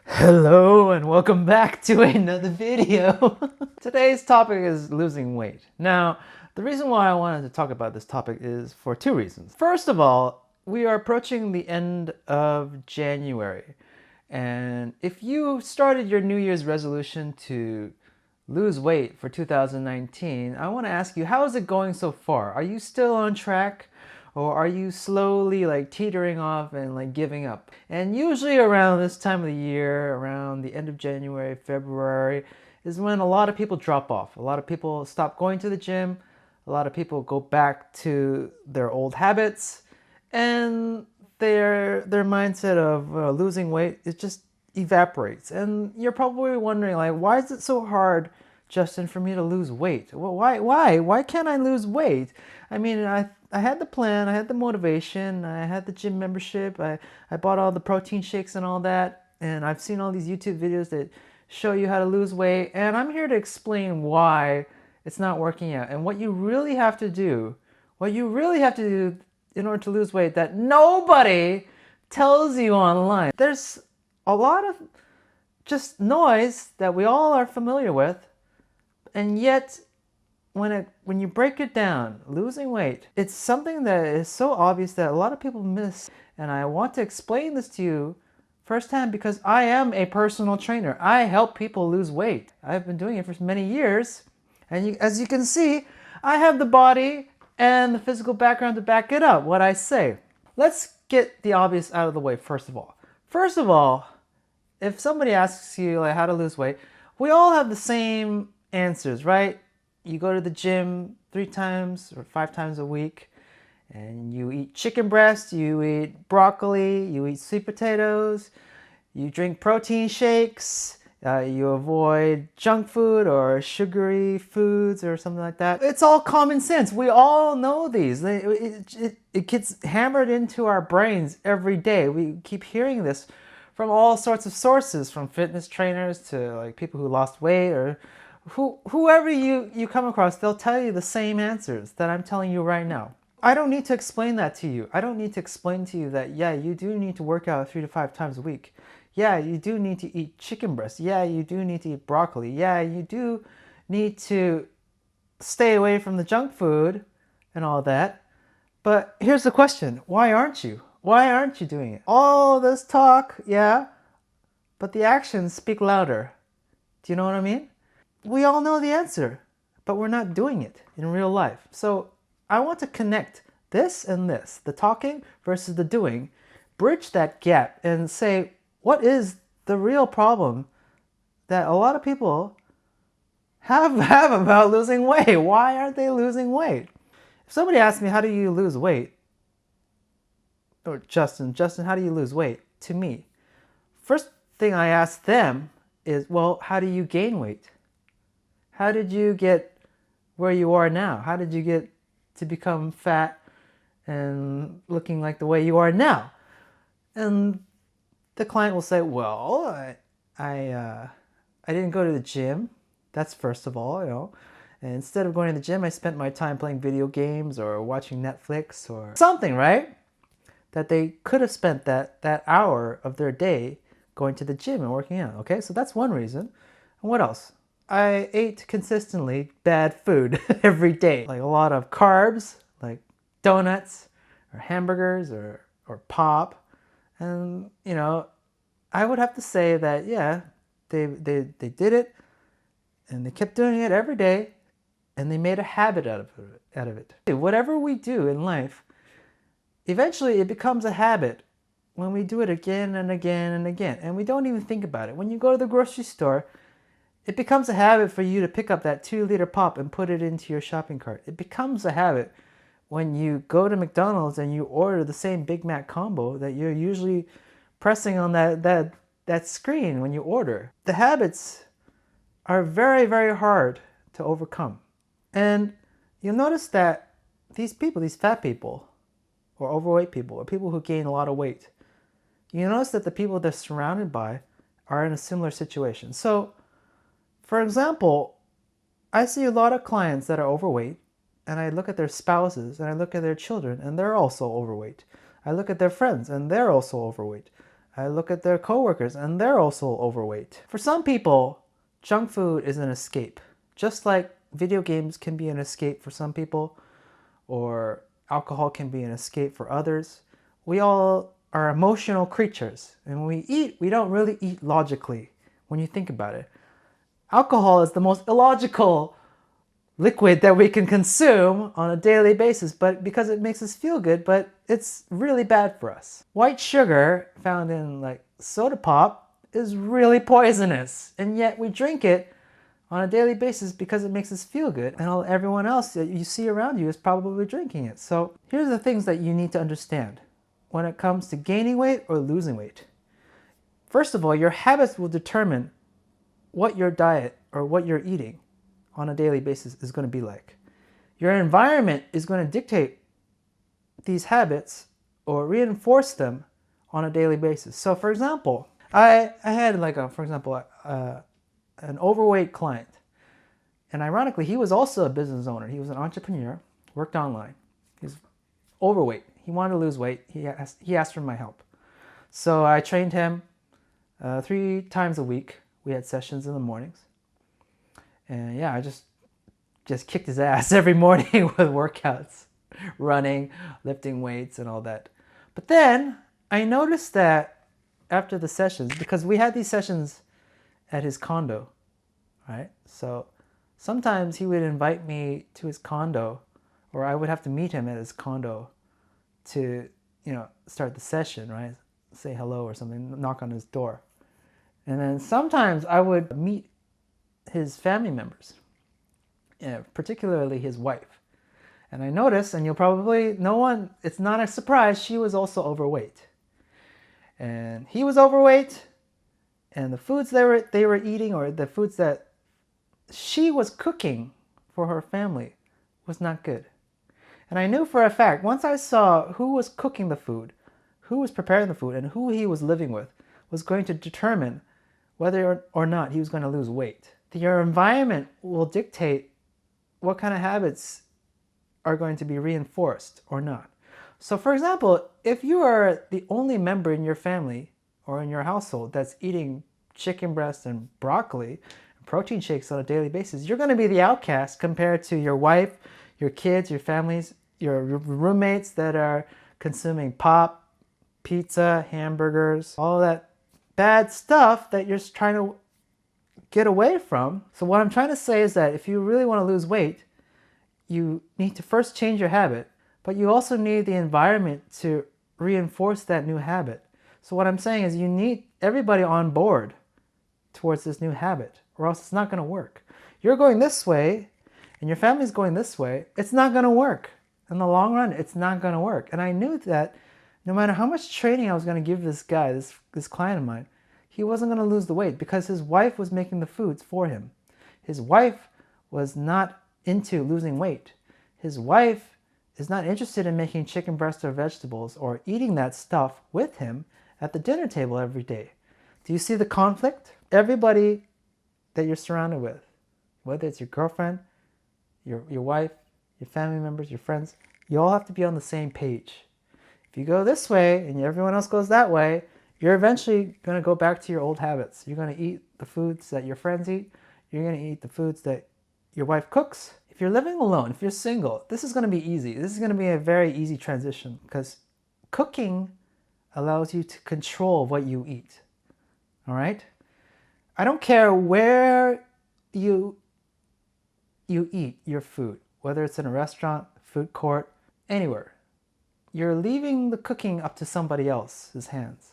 Hello and welcome back to another video. Today's topic is losing weight. Now, the reason why I wanted to talk about this topic is for two reasons. First of all, we are approaching the end of January. And if you started your New Year's resolution to lose weight for 2019, I want to ask you, how is it going so far? Are you still on track? Or are you slowly like teetering off and like giving up? And usually around this time of the year, around the end of January, February, is when a lot of people drop off. A lot of people stop going to the gym. A lot of people go back to their old habits, and their mindset of losing weight, it just evaporates. And you're probably wondering, like, why is it so hard, Justin, for me to lose weight? Well, why can't I lose weight? I mean, I had the plan, I had the motivation, I had the gym membership, I bought all the protein shakes and all that, and I've seen all these YouTube videos that show you how to lose weight, and I'm here to explain why it's not working out and what you really have to do, in order to lose weight that nobody tells you online. There's a lot of just noise that we all are familiar with, and yet when you break it down, losing weight, it's something that is so obvious that a lot of people miss. And I want to explain this to you firsthand because I am a personal trainer. I help people lose weight. I've been doing it for many years. And as you can see, I have the body and the physical background to back it up, what I say. Let's get the obvious out of the way first of all. First of all, if somebody asks you like how to lose weight, we all have the same answers, right? You go to the gym 3 times or 5 times a week, and you eat chicken breast, you eat broccoli, you eat sweet potatoes, you drink protein shakes, you avoid junk food or sugary foods or something like that. It's all common sense. We all know these. It gets hammered into our brains every day. We keep hearing this from all sorts of sources, from fitness trainers to like people who lost weight, or whoever you come across, they'll tell you the same answers that I'm telling you right now. I don't need to explain that to you. I don't need to explain to you that, yeah, you do need to work out 3 to 5 times a week. Yeah, you do need to eat chicken breast. Yeah, you do need to eat broccoli. Yeah, you do need to stay away from the junk food and all that. But here's the question. Why aren't you? Why aren't you doing it? All this talk, yeah, but the actions speak louder. Do you know what I mean? We all know the answer, but we're not doing it in real life. So I want to connect this and this, the talking versus the doing, bridge that gap and say, what is the real problem that a lot of people have about losing weight? Why aren't they losing weight? If somebody asks me, how do you lose weight? Or Justin, how do you lose weight? To me, first thing I ask them is, well, how do you gain weight? How did you get where you are now? How did you get to become fat and looking like the way you are now? And the client will say, well, I didn't go to the gym. That's first of all, you know. And instead of going to the gym, I spent my time playing video games or watching Netflix or something, right? That they could have spent that hour of their day going to the gym and working out, okay? So that's one reason. And what else? I ate consistently bad food every day. Like a lot of carbs, like donuts or hamburgers or pop. And, you know, I would have to say that, yeah, they did it and they kept doing it every day and they made a habit out of it. Whatever we do in life, eventually it becomes a habit when we do it again and again and again. And we don't even think about it. When you go to the grocery store, it becomes a habit for you to pick up that 2-liter pop and put it into your shopping cart. It becomes a habit when you go to McDonald's and you order the same Big Mac combo that you're usually pressing on that screen when you order. The habits are very, very hard to overcome. And you'll notice that these people, these fat people, or overweight people, or people who gain a lot of weight, you notice that the people they're surrounded by are in a similar situation. So, for example, I see a lot of clients that are overweight, and I look at their spouses, and I look at their children, and they're also overweight. I look at their friends, and they're also overweight. I look at their coworkers and they're also overweight. For some people, junk food is an escape. Just like video games can be an escape for some people, or alcohol can be an escape for others. We all are emotional creatures. And when we eat, we don't really eat logically when you think about it. Alcohol is the most illogical liquid that we can consume on a daily basis, but because it makes us feel good, but it's really bad for us. White sugar found in like soda pop is really poisonous, and yet we drink it on a daily basis because it makes us feel good, and everyone else that you see around you is probably drinking it. So here's the things that you need to understand when it comes to gaining weight or losing weight. First of all, your habits will determine what your diet or what you're eating on a daily basis is going to be like. Your environment is going to dictate these habits or reinforce them on a daily basis. So for example, I had an overweight client, and ironically he was also a business owner. He was an entrepreneur, worked online. He was overweight. He wanted to lose weight. He asked for my help. So I trained him 3 times a week. We had sessions in the mornings. And yeah, I just kicked his ass every morning with workouts, running, lifting weights and all that. But then I noticed that after the sessions, because we had these sessions at his condo, right? So sometimes he would invite me to his condo, or I would have to meet him at his condo to, start the session, right? Say hello or something, knock on his door. And then sometimes I would meet his family members, particularly his wife. And I noticed, and it's not a surprise, she was also overweight. And he was overweight, and the foods they were eating, or the foods that she was cooking for her family, was not good. And I knew for a fact, once I saw who was cooking the food, who was preparing the food, and who he was living with, was going to determine whether or not he was going to lose weight. Your environment will dictate what kind of habits are going to be reinforced or not. So for example, if you are the only member in your family or in your household that's eating chicken breast and broccoli and protein shakes on a daily basis, you're going to be the outcast compared to your wife, your kids, your families, your roommates that are consuming pop, pizza, hamburgers, all that bad stuff that you're trying to get away from. So what I'm trying to say is that if you really want to lose weight, you need to first change your habit, but you also need the environment to reinforce that new habit. So what I'm saying is you need everybody on board towards this new habit, or else it's not going to work. You're going this way and your family's going this way, it's not going to work. In the long run, it's not going to work. And I knew that no matter how much training I was going to give this guy, this client of mine, he wasn't going to lose the weight because his wife was making the foods for him. His wife was not into losing weight. His wife is not interested in making chicken breast or vegetables or eating that stuff with him at the dinner table every day. Do you see the conflict? Everybody that you're surrounded with, whether it's your girlfriend, your wife, your family members, your friends, you all have to be on the same page. If you go this way and everyone else goes that way, you're eventually going to go back to your old habits. You're going to eat the foods that your friends eat. You're going to eat the foods that your wife cooks. If you're living alone, if you're single, this is going to be easy. This is going to be a very easy transition because cooking allows you to control what you eat. All right? I don't care where you eat your food, whether it's in a restaurant, food court, anywhere. You're leaving the cooking up to somebody else's hands.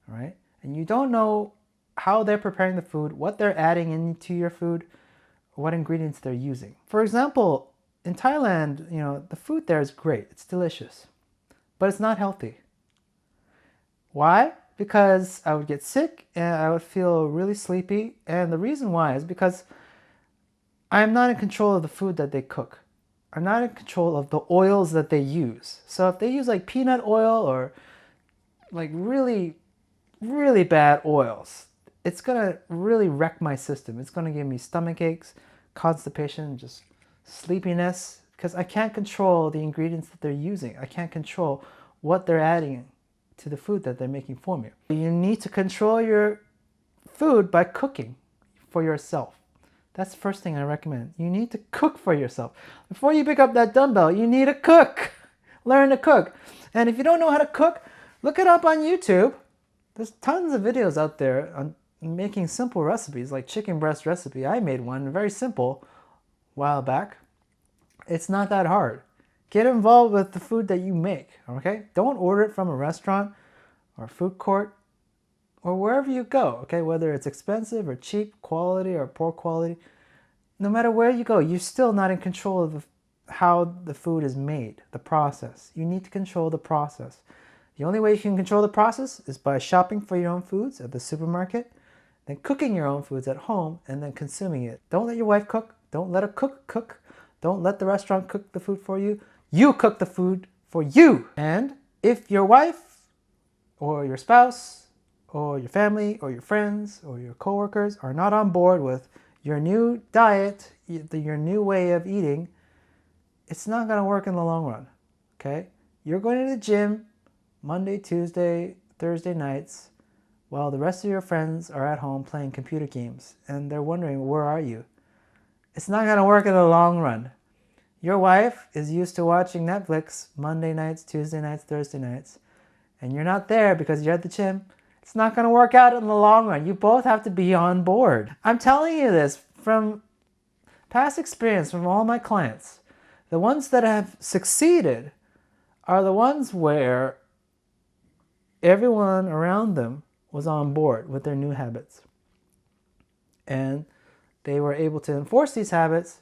All right? And you don't know how they're preparing the food, what they're adding into your food, or what ingredients they're using. For example, in Thailand, the food there is great. It's delicious. But it's not healthy. Why? Because I would get sick and I would feel really sleepy. And the reason why is because I'm not in control of the food that they cook. I'm not in control of the oils that they use. So if they use like peanut oil or like really, really bad oils, it's going to really wreck my system. It's going to give me stomach aches, constipation, just sleepiness, because I can't control the ingredients that they're using. I can't control what they're adding to the food that they're making for me. You need to control your food by cooking for yourself. That's the first thing I recommend. You need to cook for yourself. Before you pick up that dumbbell, you need to cook. Learn to cook. And if you don't know how to cook, look it up on YouTube. There's tons of videos out there on making simple recipes, like chicken breast recipe. I made one, very simple, a while back. It's not that hard. Get involved with the food that you make, okay? Don't order it from a restaurant or food court or wherever you go, okay? Whether it's expensive or cheap, quality or poor quality. No matter where you go, you're still not in control of how the food is made, the process. You need to control the process. The only way you can control the process is by shopping for your own foods at the supermarket, then cooking your own foods at home, and then consuming it. Don't let your wife cook. Don't let her cook. Don't let the restaurant cook the food for you. You cook the food for you. And if your wife or your spouse or your family or your friends or your coworkers are not on board with your new diet, your new way of eating, it's not going to work in the long run, okay? You're going to the gym Monday, Tuesday, Thursday nights while the rest of your friends are at home playing computer games and they're wondering, where are you? It's not going to work in the long run. Your wife is used to watching Netflix Monday nights, Tuesday nights, Thursday nights, and you're not there because you're at the gym. It's not going to work out in the long run. You both have to be on board. I'm telling you this from past experience from all my clients. The ones that have succeeded are the ones where everyone around them was on board with their new habits. And they were able to enforce these habits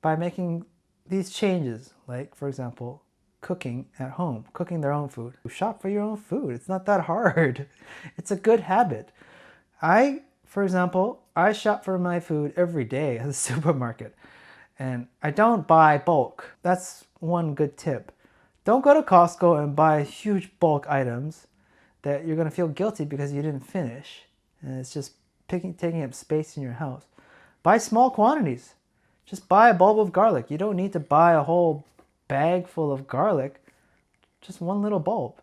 by making these changes, like, for example, cooking at home, cooking their own food. Shop for your own food. It's not that hard. It's a good habit. For example, I shop for my food every day at the supermarket, and I don't buy bulk. That's one good tip. Don't go to Costco and buy huge bulk items that you're going to feel guilty because you didn't finish, and it's just taking up space in your house. Buy small quantities. Just buy a bulb of garlic. You don't need to buy a whole bag full of garlic, just one little bulb.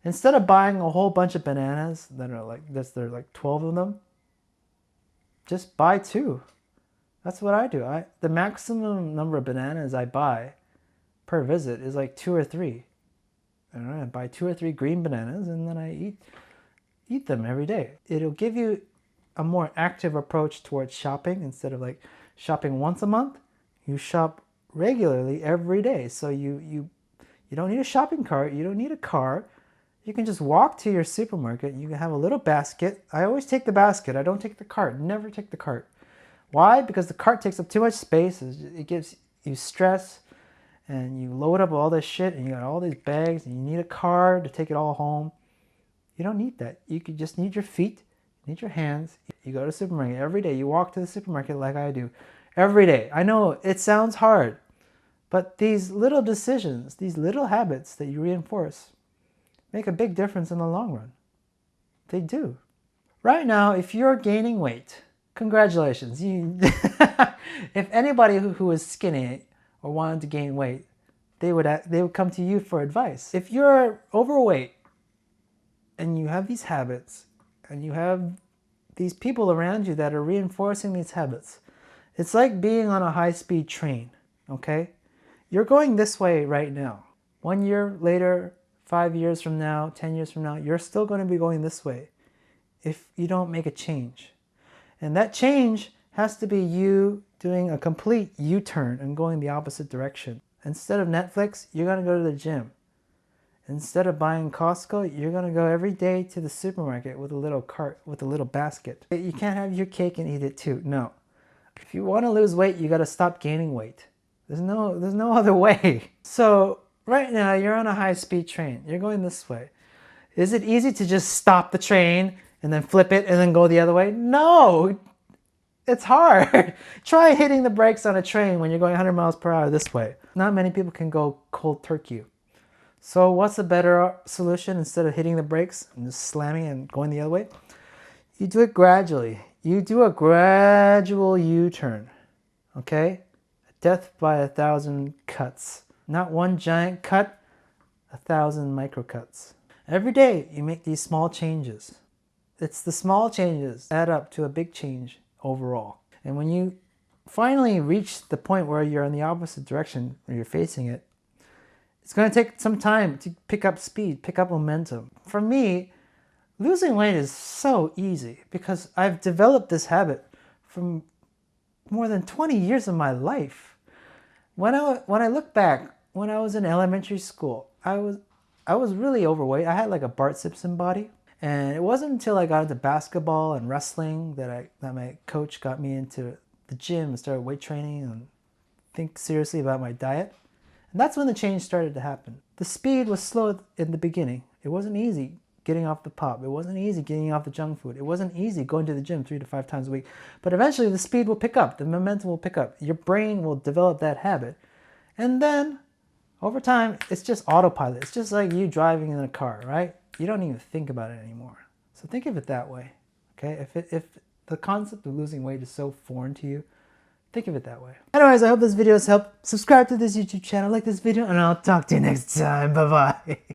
Instead of buying a whole bunch of bananas that are like this, there are like 12 of them, just buy 2. That's what I do. The maximum number of bananas I buy per visit is like 2 or 3. I buy 2 or 3 green bananas and then I eat them every day. It'll give you a more active approach towards shopping. Instead of like shopping once a month, you shop regularly every day. So you don't need a shopping cart. You don't need a car. You can just walk to your supermarket. You can have a little basket. I always take the basket. I don't take the cart. Never take the cart. Why? Because the cart takes up too much space. It gives you stress, and you load up all this shit, and you got all these bags, and you need a car to take it all home. You don't need that. You could just need your feet, you need your hands. You go to the supermarket every day. You walk to the supermarket like I do every day. I know it sounds hard, but these little decisions, these little habits that you reinforce make a big difference in the long run. They do. Right now, if you're gaining weight, congratulations. If anybody who is skinny or wanted to gain weight, they would come to you for advice. If you're overweight and you have these habits and you have these people around you that are reinforcing these habits, it's like being on a high-speed train, okay? You're going this way right now. 1 year later, 5 years from now, 10 years from now, you're still going to be going this way if you don't make a change. And that change has to be you doing a complete U-turn and going the opposite direction. Instead of Netflix, you're going to go to the gym. Instead of buying Costco, you're going to go every day to the supermarket with a little cart, with a little basket. You can't have your cake and eat it too. No. If you want to lose weight, you got to stop gaining weight. There's no other way. So right now, you're on a high-speed train. You're going this way. Is it easy to just stop the train and then flip it and then go the other way? No, it's hard. Try hitting the brakes on a train when you're going 100 miles per hour this way. Not many people can go cold turkey. So what's a better solution instead of hitting the brakes and just slamming and going the other way? You do it gradually. You do a gradual U-turn, okay? Death by 1,000 cuts. Not one giant cut, 1,000 micro cuts. Every day you make these small changes. It's the small changes that add up to a big change overall. And when you finally reach the point where you're in the opposite direction, where you're facing it, it's going to take some time to pick up speed, pick up momentum. For me, losing weight is so easy because I've developed this habit from more than 20 years of my life. When I look back, when I was in elementary school, I was really overweight. I had like a Bart Simpson body. And it wasn't until I got into basketball and wrestling that my coach got me into the gym and started weight training and think seriously about my diet. And that's when the change started to happen. The speed was slow in the beginning. It wasn't easy getting off the pop. It wasn't easy getting off the junk food. It wasn't easy going to the gym 3 to 5 times a week. But eventually the speed will pick up. The momentum will pick up. Your brain will develop that habit. And then over time, it's just autopilot. It's just like you driving in a car, right? You don't even think about it anymore. So think of it that way, okay? If the concept of losing weight is so foreign to you, think of it that way. Anyways, I hope this video has helped. Subscribe to this YouTube channel, like this video, and I'll talk to you next time. Bye-bye.